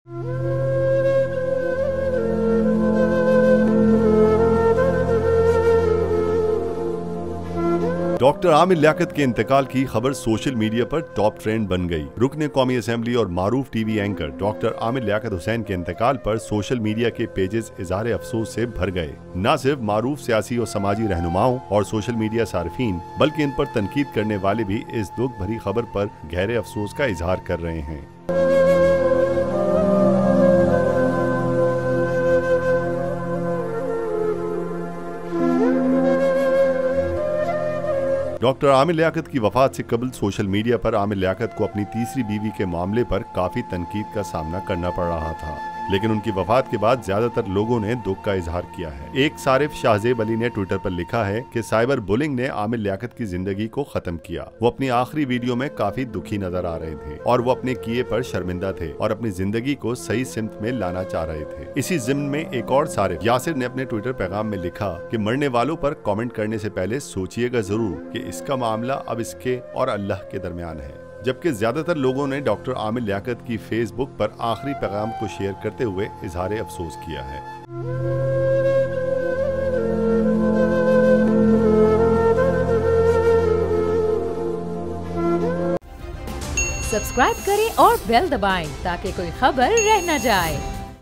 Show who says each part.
Speaker 1: Doctor Aamir Liaquat के इंतकाल की खबर सोशल मीडिया पर टॉप ट्रेंड बन गई। रुकने कौमी असेंबली और मारूफ TV anchor doctor Aamir Liaquat Hussain के इंतकाल पर सोशल मीडिया के पेजेस इज़हार अफसोस से भर गए। न सिर्फ मारूफ सियासी और समाजी रहनुमाओं और सोशल मीडिया सार्फिन बल्कि इन पर तनकीद करने वाले भी इस दुख भरी खबर पर गहरे अफसोस का इजहार कर रहे हैं। डॉक्टर आमिर लियाकत की वफात से कबल सोशल मीडिया पर आमिर लियाकत को अपनी तीसरी बीवी के मामले पर काफी तनकीद का सामना करना पड़ रहा था, लेकिन उनकी वफात के बाद ज्यादातर लोगों ने दुख का इजहार किया है। एक सारिफ शाहजेब अली ने ट्विटर पर लिखा है कि साइबर बुलिंग ने आमिर लियाकत की जिंदगी को खत्म किया। वो अपनी आखिरी वीडियो में काफी दुखी नजर आ रहे थे और वो अपने किए पर शर्मिंदा थे और अपनी जिंदगी को सही सिमत में लाना चाह रहे थे। इसी जिम्न में एक और सारिफ यासिर ने अपने ट्विटर पैगाम में लिखा कि मरने वालों पर कमेंट करने से पहले सोचिएगा जरूर कि इसका मामला अब इसके और अल्लाह के दरमियान है। जबकि ज्यादातर लोगों ने डॉक्टर आमिर लियाकत की फेसबुक पर आखिरी पैगाम को शेयर करते हुए इजहार अफसोस किया है।
Speaker 2: सब्सक्राइब करें और बेल दबाएं ताकि कोई खबर रह न जाए।